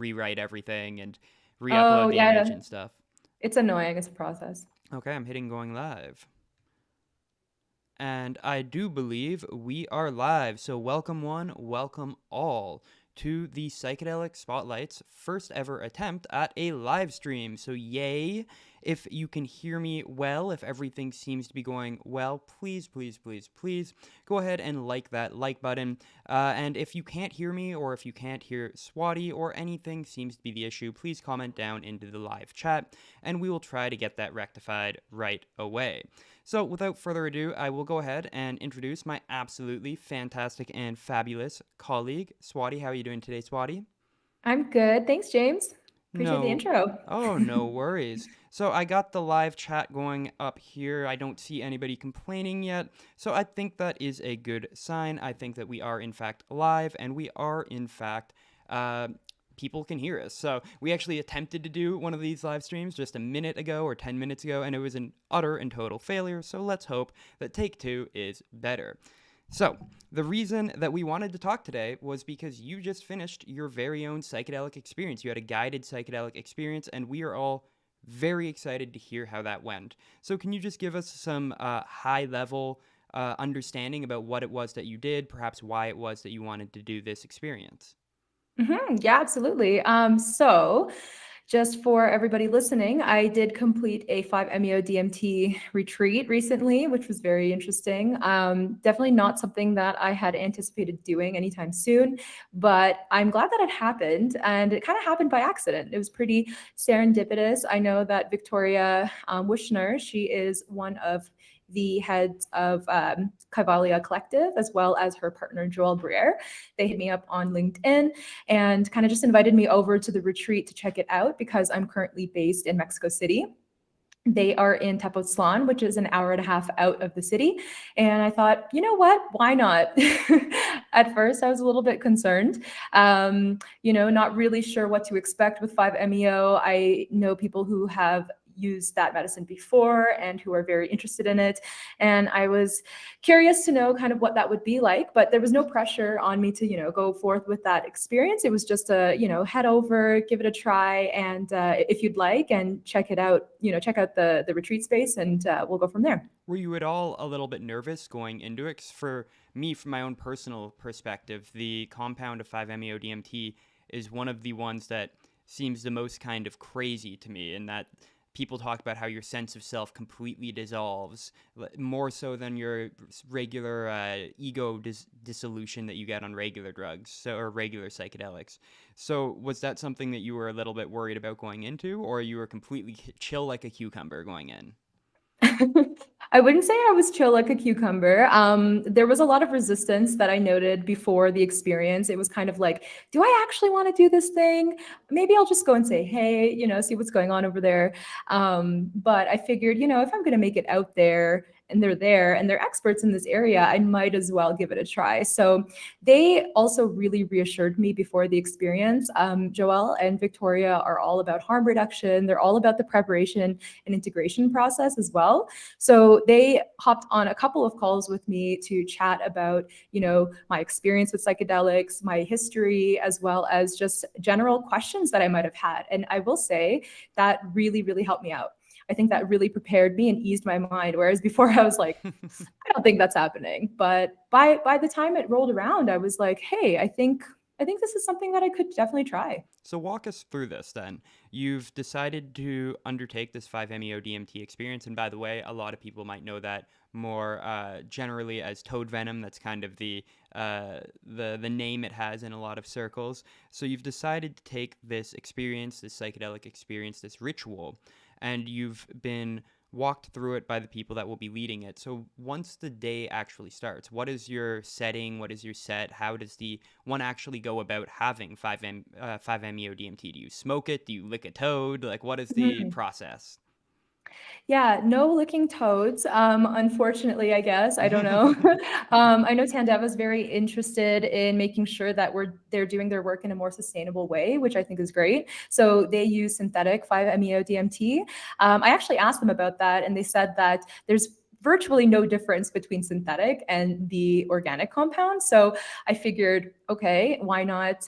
rewrite everything and Oh, re-upload the image yeah. and stuff. It's annoying. It's a process. Okay, I'm hitting going live. And I do believe we are live. So, welcome one, welcome all to the Psychedelic Spotlight's first ever attempt at a live stream. So, yay. If you can hear me well, if everything seems to be going well, please, please, please, please go ahead and like that like button. And if you can't hear me, or if you can't hear Swati, or anything seems to be the issue, please comment down into the live chat, and we will try to get that rectified right away. So, without further ado, I will go ahead and introduce my absolutely fantastic and fabulous colleague, Swati. How are you doing today, Swati? I'm good. Thanks, James. Appreciate the No. intro. Oh, no worries. So, I got the live chat going up here. I don't see anybody complaining yet. So, I think that is a good sign. I think that we are, in fact, live, and we are, in fact, uh, people can hear us. So we actually attempted to do one of these live streams just a minute ago or 10 minutes ago, and it was an utter and total failure. So let's hope that take two is better. So, the reason that we wanted to talk today was because you just finished your very own psychedelic experience. You had a guided psychedelic experience, and we are all very excited to hear how that went. So, can you just give us some high level understanding about what it was that you did, perhaps why it was that you wanted to do this experience? Yeah, absolutely. Just for everybody listening, I did complete a 5-MeO DMT retreat recently, which was very interesting. Definitely not something that I had anticipated doing anytime soon, but I'm glad that it happened. And it kind of happened by accident. It was pretty serendipitous. I know that Victoria Wishner, she is one of the heads of Kaivalia Collective, as well as her partner, Joel Briere. They hit me up on LinkedIn and kind of just invited me over to the retreat to check it out because I'm currently based in Mexico City. They are in Tepotzlan, which is an hour and a half out of the city. And I thought, you know what? Why not? At first, I was a little bit concerned, not really sure what to expect with 5-MeO. I know people who have used that medicine before and who are very interested in it. And I was curious to know kind of what that would be like, but there was no pressure on me to, go forth with that experience. It was just a, head over, give it a try. And if you'd like and check it out, check out the retreat space and we'll go from there. Were you at all a little bit nervous going into it? 'Cause for me, from my own personal perspective, the compound of 5-MeO DMT is one of the ones that seems the most kind of crazy to me, in that people talk about how your sense of self completely dissolves, more so than your regular ego dissolution that you get on regular drugs, or regular psychedelics. So, was that something that you were a little bit worried about going into, or you were completely chill like a cucumber going in? I wouldn't say I was chill like a cucumber. There was a lot of resistance that I noted before the experience. It was kind of like, do I actually want to do this thing? Maybe I'll just go and say, hey, see what's going on over there. But I figured, if I'm going to make it out there and they're there and they're experts in this area, I might as well give it a try. So they also really reassured me before the experience. Joelle and Victoria are all about harm reduction. They're all about the preparation and integration process as well. So they hopped on a couple of calls with me to chat about, my experience with psychedelics, my history, as well as just general questions that I might have had. And I will say that really, really helped me out. I think that really prepared me and eased my mind. Whereas before I was like, I don't think that's happening. But by the time it rolled around, I was like, hey, I think this is something that I could definitely try. So walk us through this then. You've decided to undertake this 5-MeO DMT experience, and by the way, a lot of people might know that more generally as toad venom. That's kind of the name it has in a lot of circles. So you've decided to take this experience, this psychedelic experience, this ritual, and you've been walked through it by the people that will be leading it. So once the day actually starts, what is your setting? What is your set? How does the one actually go about having 5-MeO DMT? Do you smoke it? Do you lick a toad? Like, what is the Mhm. process? Yeah, no licking toads. Unfortunately, I guess. I don't know. I know Tandeva is very interested in making sure that they're doing their work in a more sustainable way, which I think is great. So they use synthetic 5-MeO DMT. I actually asked them about that, and they said that there's virtually no difference between synthetic and the organic compound. So I figured, okay, why not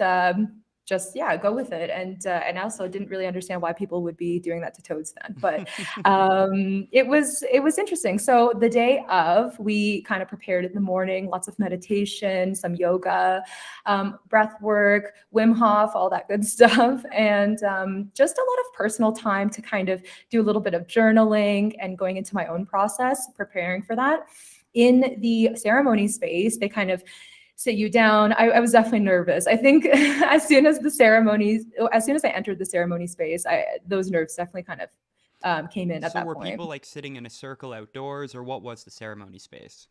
just go with it, and also didn't really understand why people would be doing that to toads then. But it was interesting. So the day of, we kind of prepared in the morning, lots of meditation, some yoga, breath work, Wim Hof, all that good stuff, and just a lot of personal time to kind of do a little bit of journaling and going into my own process, preparing for that. In the ceremony space, they kind of sit you down. I was definitely nervous. I think as soon as I entered the ceremony space, those nerves definitely kind of came in at So that were point. people like sitting in a circle outdoors, or what was the ceremony space?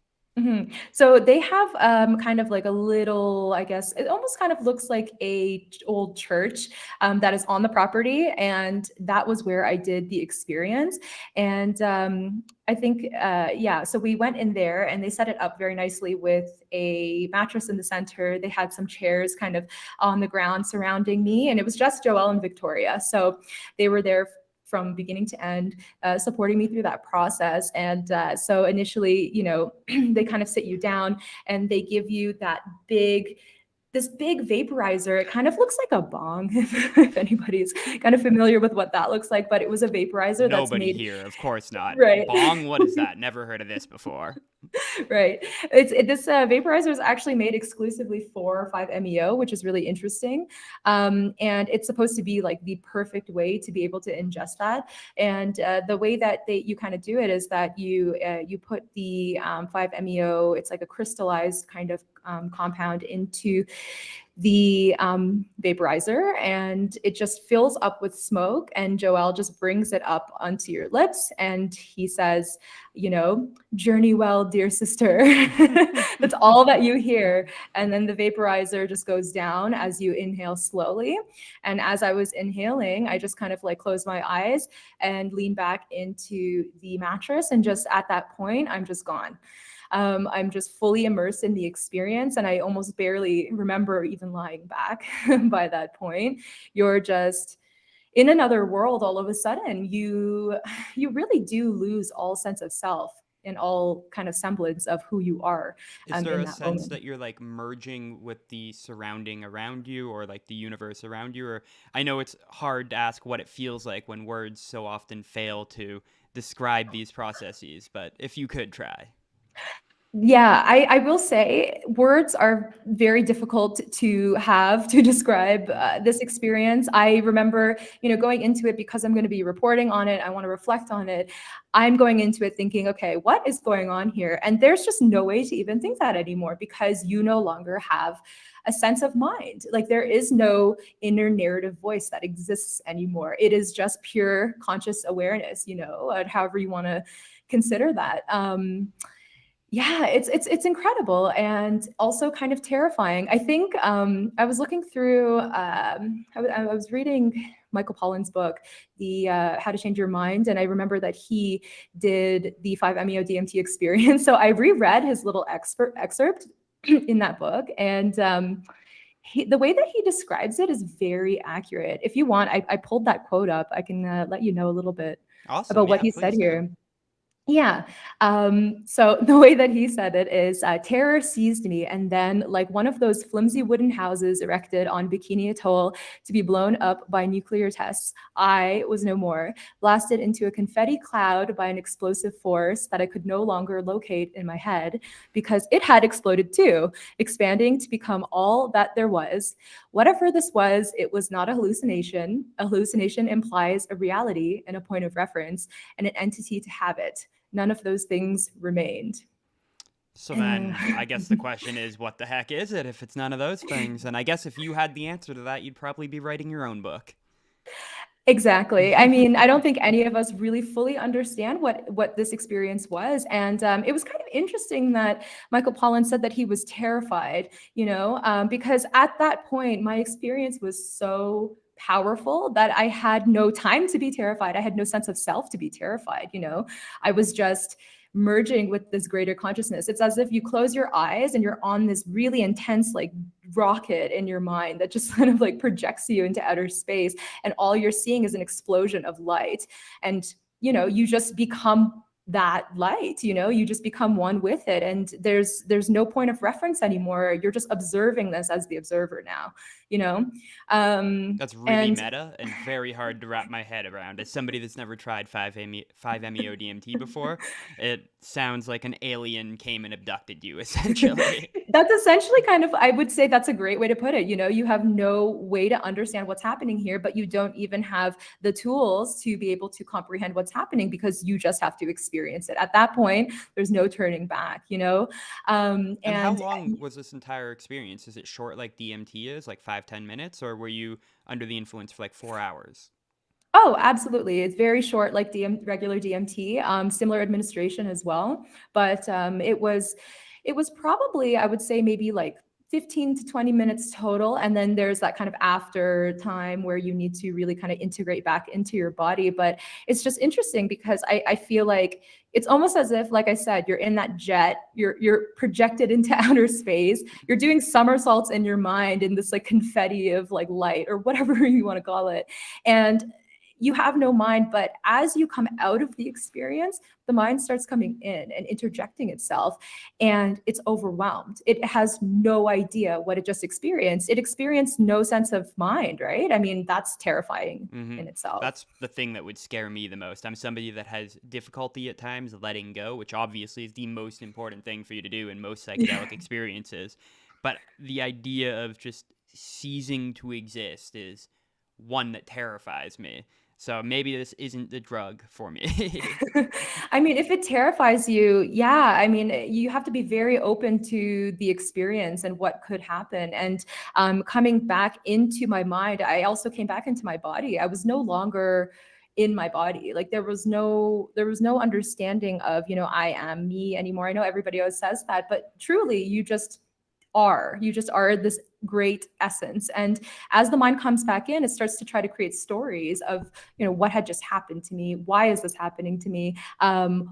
So they have kind of like a little, I guess, it almost kind of looks like a old church that is on the property, and that was where I did the experience. And I think, yeah, so we went in there and they set it up very nicely with a mattress in the center. They had some chairs kind of on the ground surrounding me, and it was just Joelle and Victoria. So they were there from beginning to end, supporting me through that process. And so initially, they kind of sit you down and they give you this big vaporizer. It kind of looks like a bong, if anybody's kind of familiar with what that looks like, but it was a vaporizer that's Nobody made, here, of course not. right. Bong, what is that? Never heard of this before. Right. This vaporizer is actually made exclusively for 5-MeO, which is really interesting. And it's supposed to be like the perfect way to be able to ingest that. And the way that you kind of do it is that you put the 5-MeO, it's like a crystallized kind of compound, into the vaporizer, and it just fills up with smoke, and Joel just brings it up onto your lips and he says, journey well, dear sister. That's all that you hear. And then the vaporizer just goes down as you inhale slowly. And as I was inhaling, I just kind of like closed my eyes and leaned back into the mattress, and just at that point, I'm just gone. I'm just fully immersed in the experience, and I almost barely remember even lying back by that point. You're just in another world all of a sudden. You really do lose all sense of self and all kind of semblance of who you are Is there in a that sense moment. that you're like merging with the surrounding around you, or like the universe around you? Or I know it's hard to ask what it feels like when words so often fail to describe these processes, but if you could try. Yeah, I will say words are very difficult to have to describe this experience. I remember, going into it, because I'm going to be reporting on it, I want to reflect on it. I'm going into it thinking, okay, what is going on here? And there's just no way to even think that anymore, because you no longer have a sense of mind. Like, there is no inner narrative voice that exists anymore. It is just pure conscious awareness, however you want to consider that. Yeah, it's incredible, and also kind of terrifying. I think I was looking through. I was reading Michael Pollan's book, the How to Change Your Mind, and I remember that he did the 5-MeO DMT experience. So I reread his little excerpt in that book, and the way that he describes it is very accurate. If you want, I pulled that quote up. I can let you know a little bit Awesome. about what Yeah, he said please do. here. Yeah. So the way that he said it is, terror seized me, and then, like one of those flimsy wooden houses erected on Bikini Atoll to be blown up by nuclear tests, I was no more, blasted into a confetti cloud by an explosive force that I could no longer locate in my head, because it had exploded too, expanding to become all that there was. Whatever this was, it was not a hallucination. A hallucination implies a reality and a point of reference and an entity to have it. None of those things remained. So then I guess the question is, what the heck is it if it's none of those things? And I guess if you had the answer to that, you'd probably be writing your own book. Exactly. I mean, I don't think any of us really fully understand what this experience was, and it was kind of interesting that Michael Pollan said that he was terrified. Because at that point, my experience was so powerful that I had no time to be terrified. I had no sense of self to be terrified. I was just merging with this greater consciousness. It's as if you close your eyes and you're on this really intense, like, rocket in your mind that just kind of like projects you into outer space, and all you're seeing is an explosion of light, and you just become that light, you just become one with it, and there's no point of reference anymore. You're just observing this as the observer now, you know That's really and meta and very hard to wrap my head around. As somebody that's never tried 5-MeO DMT before, it sounds like an alien came and abducted you, essentially. That's essentially kind of, I would say that's a great way to put it. You have no way to understand what's happening here, but you don't even have the tools to be able to comprehend what's happening, because you just have to experience it. At that point, there's no turning back. And how And long was this entire experience? Is it short like DMT is, like 5-10 minutes, or were you under the influence for like 4 hours? Oh, absolutely. It's very short, like regular DMT, similar administration as well. But it was probably, I would say, maybe like 15 to 20 minutes total. And then there's that kind of after time where you need to really kind of integrate back into your body. But it's just interesting because I feel like it's almost as if, like I said, you're in that jet, you're projected into outer space, you're doing somersaults in your mind in this like confetti of like light or whatever you want to call it. And you have no mind, but as you come out of the experience, the mind starts coming in and interjecting itself, and it's overwhelmed. It has no idea what it just experienced. It experienced no sense of mind, right? I mean, that's terrifying Mm-hmm. in itself. That's the thing that would scare me the most. I'm somebody that has difficulty at times letting go, which obviously is the most important thing for you to do in most psychedelic experiences. But the idea of just ceasing to exist is one that terrifies me. So maybe this isn't the drug for me. I mean, if it terrifies you, yeah, I mean, you have to be very open to the experience and what could happen. And coming back into my mind, I also came back into my body. I was no longer in my body. Like there was no understanding of, I am me anymore. I know everybody always says that, but truly you just are this great essence. And as the mind comes back in, it starts to try to create stories of, what had just happened to me, why is this happening to me,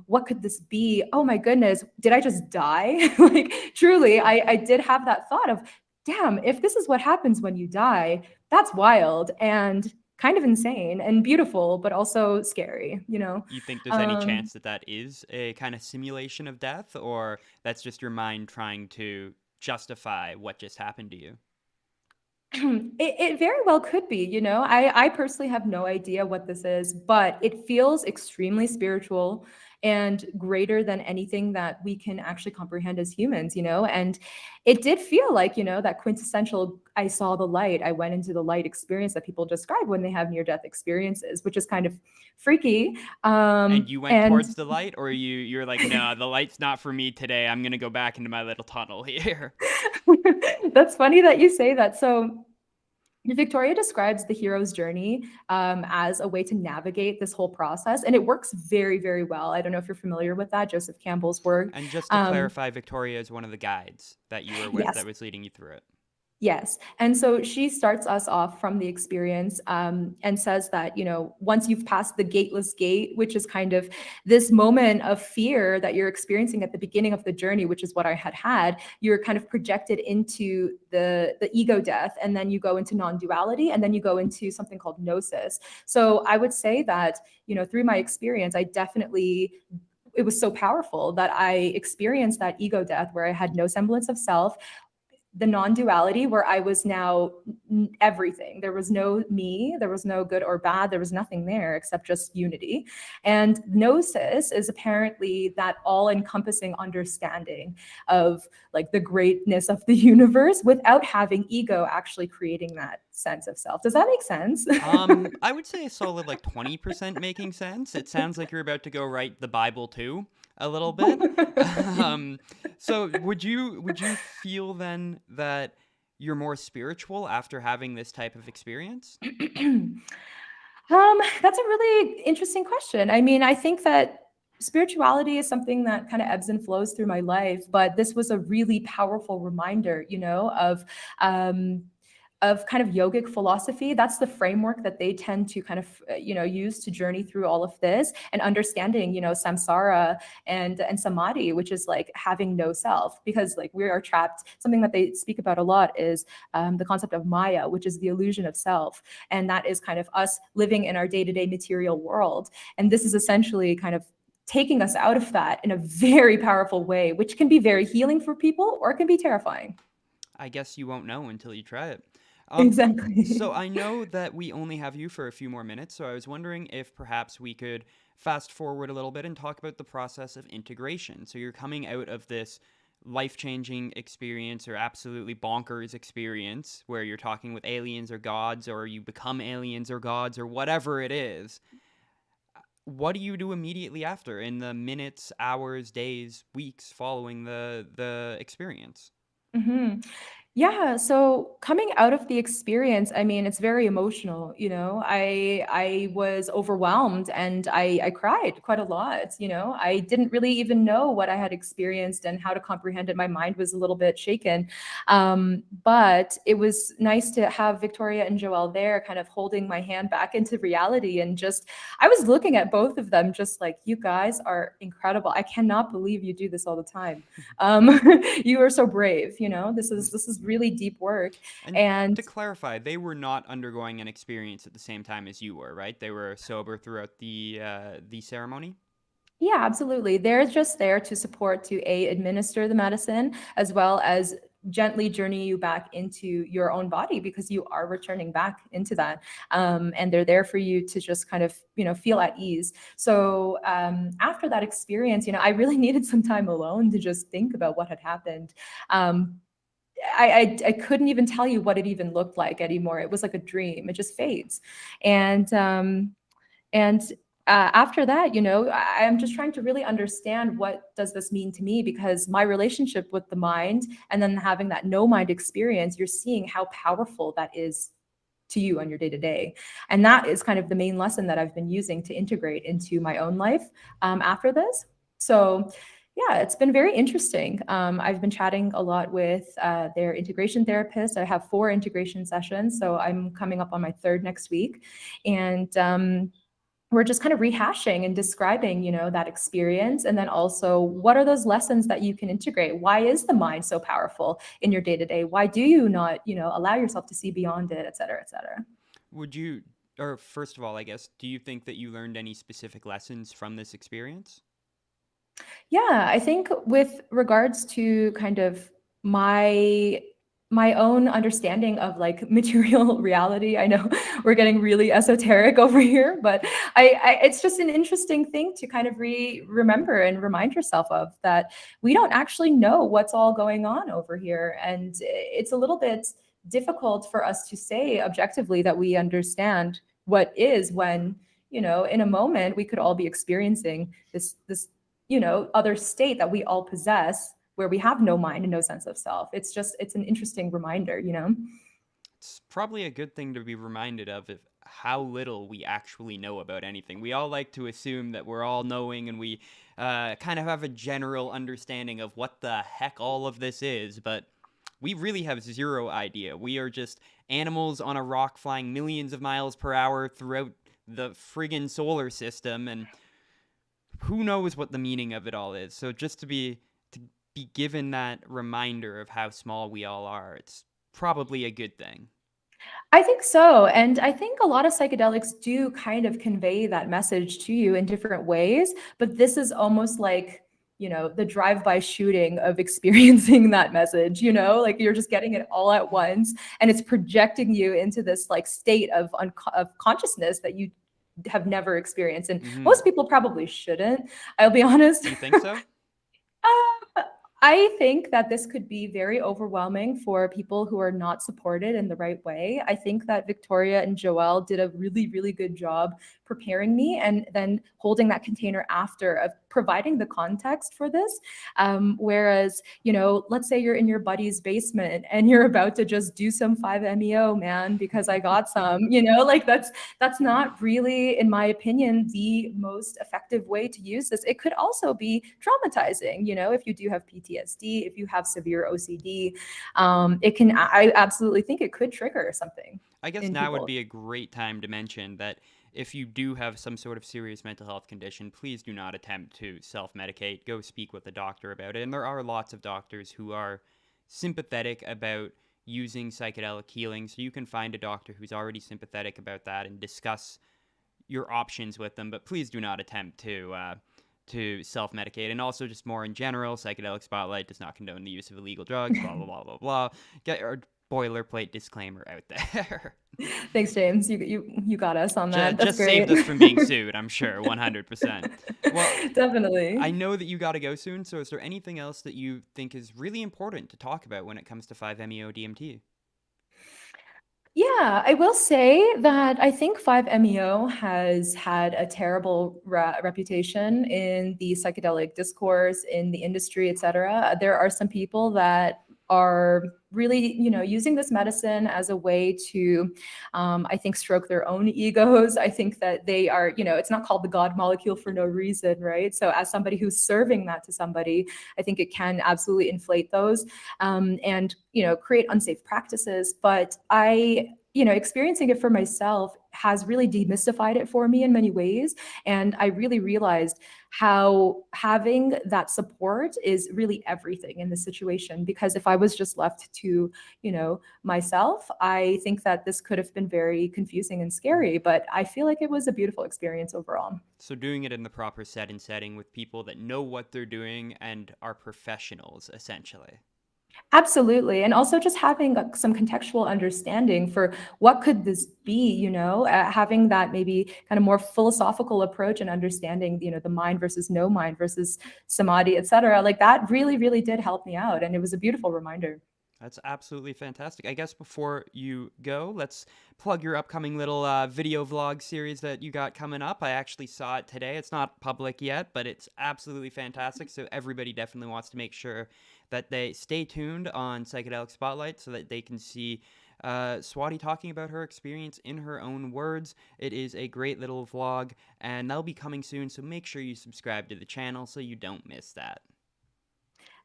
what could this be, oh my goodness, did I just die? Like truly, I did have that thought of, damn, if this is what happens when you die, that's wild and kind of insane and beautiful, but also scary. You think there's any um, chance that that is a kind of simulation of death, or that's just your mind trying to justify what just happened to you? it very well could be. I personally have no idea what this is, but it feels extremely spiritual and greater than anything that we can actually comprehend as humans. And it did feel like, that quintessential, I saw the light, I went into the light experience that people describe when they have near death experiences, which is kind of freaky. And you went And towards the light, or you're like, no, the light's not for me today. I'm gonna go back into my little tunnel here. that's funny that you say that. So Victoria describes the hero's journey as a way to navigate this whole process, and it works very, very well. I don't know if you're familiar with that, Joseph Campbell's work. And just to Um, clarify, Victoria is one of the guides that you were with yes, that was leading you through it. yes. And so she starts us off from the experience, and says that, once you've passed the gateless gate, which is kind of this moment of fear that you're experiencing at the beginning of the journey, which is what I had had, you're kind of projected into the ego death, and then you go into non-duality, and then you go into something called gnosis. So I would say that, through my experience, it was so powerful that I experienced that ego death where I had no semblance of self, the non-duality where I was now everything. There was no me, there was no good or bad, there was nothing there except just unity. And gnosis is apparently that all-encompassing understanding of like the greatness of the universe without having ego actually creating that sense of self. Does that make sense? I would say a solid like 20% making sense. It sounds like you're about to go write the Bible too, a little bit. Um, so would you feel then that you're more spiritual after having this type of experience? That's a really interesting question. I mean, I think that spirituality is something that kind of ebbs and flows through my life, but this was a really powerful reminder, um, of kind of yogic philosophy. That's the framework that they tend to kind of, use to journey through all of this and understanding, samsara and samadhi, which is like having no self, because like we are trapped. Something that they speak about a lot is the concept of Maya, which is the illusion of self. And that is kind of us living in our day-to-day material world. And this is essentially kind of taking us out of that in a very powerful way, which can be very healing for people or it can be terrifying. I guess you won't know until you try it. Um, so Exactly. I know that we only have you for a few more minutes, so I was wondering if perhaps we could fast forward a little bit and talk about the process of integration. So you're coming out of this life-changing experience or absolutely bonkers experience where you're talking with aliens or gods or you become aliens or gods or whatever it is. What do you do immediately after in the minutes, hours, days, weeks following the experience? Mhm. Yeah, so coming out of the experience, I mean, it's very emotional, you know. I was overwhelmed and I cried quite a lot, you know. I didn't really even know what I had experienced and how to comprehend it. My mind was a little bit shaken. But it was nice to have Victoria and Joelle there kind of holding my hand back into reality and just I was looking at both of them just like, you guys are incredible. I cannot believe you do this all the time. Um, you are so brave, you know. This is really deep work. And And to clarify, they were not undergoing an experience at the same time as you were, right? They were sober throughout the ceremony. yeah, absolutely. They're just there to support to administer the medicine as well as gently journey you back into your own body because you are returning back into that. And they're there for you to just kind of, you know, feel at ease. So after that experience, you know, I really needed some time alone to just think about what had happened. Um, I couldn't even tell you what it even looked like anymore. It was like a dream. It just fades. And and after that, you know, I'm just trying to really understand what does this mean to me because my relationship with the mind and then having that no mind experience, you're seeing how powerful that is to you on your day to day. And that is kind of the main lesson that I've been using to integrate into my own life after this. So, yeah, it's been very interesting. I've been chatting a lot with their integration therapist. I have 4 integration sessions, so I'm coming up on my third next week. And we're just kind of rehashing and describing, you know, that experience. And then also, what are those lessons that you can integrate? Why is the mind so powerful in your day to day? Why do you not, you know, allow yourself to see beyond it, et cetera, et cetera? Would you, or first of all, I guess, do you think that you learned any specific lessons from this experience? Yeah, I think with regards to kind of my my own understanding of like material reality, I know we're getting really esoteric over here, but I it's just an interesting thing to kind of remember and remind yourself of that we don't actually know what's all going on over here, and it's a little bit difficult for us to say objectively that we understand what is when you know in a moment we could all be experiencing this you know other state that we all possess where we have no mind and no sense of self. It's just it's an interesting reminder, you know. It's probably a good thing to be reminded of if how little we actually know about anything. We all like to assume that we're all knowing and we kind of have a general understanding of what the heck all of this is, but we really have zero idea. We are just animals on a rock flying millions of miles per hour throughout the friggin' solar system, and who knows what the meaning of it all is. So just to be given that reminder of how small we all are, it's probably a good thing. I think so. And I think a lot of psychedelics do kind of convey that message to you in different ways. But this is almost like, you know, the drive-by shooting of experiencing that message, you know, like you're just getting it all at once and it's projecting you into this like state of, of consciousness that you have never experienced. And Hmm. most people probably shouldn't, I'll be honest. You think so? I think that this could be very overwhelming for people who are not supported in the right way. I think that Victoria and Joelle did a really, really good job preparing me and then holding that container after of providing the context for this. Whereas, you know, let's say you're in your buddy's basement and you're about to just do some 5-MeO, man, because I got some, you know, like that's not really, in my opinion, the most effective way to use this. It could also be traumatizing, you know, if you do have PTSD, if you have severe OCD, it can, I absolutely think it could trigger something I guess in now would people. be a great time to mention that if you do have some sort of serious mental health condition, please do not attempt to self medicate. Go speak with a doctor about it. And there are lots of doctors who are sympathetic about using psychedelic healing. So you can find a doctor who's already sympathetic about that and discuss your options with them. But please do not attempt to self-medicate, and also just more in general, Psychedelic Spotlight does not condone the use of illegal drugs, blah blah blah blah blah. Get our boilerplate disclaimer out there. Thanks, James. You got us on that. That's Just great. saved us from being sued, I'm sure, 100%. Well, I Definitely. know that you got to go soon, so is there anything else that you think is really important to talk about when it comes to 5-MeO DMT? Yeah, I will say that I think 5-MeO has had a terrible reputation in the psychedelic discourse, in the industry, et cetera. There are some people that are really, using this medicine as a way to, I think, stroke their own egos. I think that they are, it's not called the God molecule for no reason, right? So as somebody who's serving that to somebody, I think it can absolutely inflate those, and create unsafe practices. But experiencing it for myself has really demystified it for me in many ways. And I really realized how having that support is really everything in this situation. Because if I was just left to, myself, I think that this could have been very confusing and scary. But I feel like it was a beautiful experience overall. So doing it in the proper set and setting with people that know what they're doing and are professionals, essentially. Absolutely. And also just having some contextual understanding for what could this be, having that maybe kind of more philosophical approach and understanding, the mind versus no mind versus samadhi, et cetera. Like that really, really did help me out. And it was a beautiful reminder. That's absolutely fantastic. I guess before you go, let's plug your upcoming little video vlog series that you got coming up. I actually saw it today. It's not public yet, but it's absolutely fantastic. So everybody definitely wants to make sure that they stay tuned on Psychedelic Spotlight so that they can see Swati talking about her experience in her own words. It is a great little vlog, and that'll be coming soon. So make sure you subscribe to the channel so you don't miss that.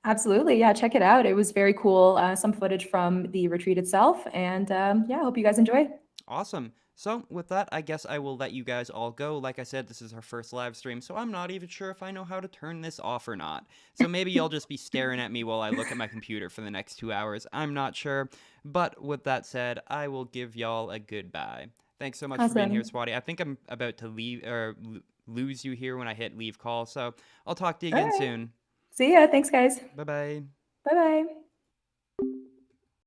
Absolutely. Yeah, check it out. It was very cool. Some footage from the retreat itself. And yeah, I hope you guys enjoy. Awesome. So, with that, I guess I will let you guys all go. Like I said, this is our first live stream, so I'm not even sure if I know how to turn this off or not. So maybe you'll just be staring at me while I look at my computer for the next 2 hours. I'm not sure. But with that said, I will give y'all a goodbye. Thanks so much for being here, Awesome. Swati. I think I'm about to leave or lose you here when I hit leave call, so I'll talk to you All again right. soon. See ya. Thanks, guys. Bye bye. Bye bye.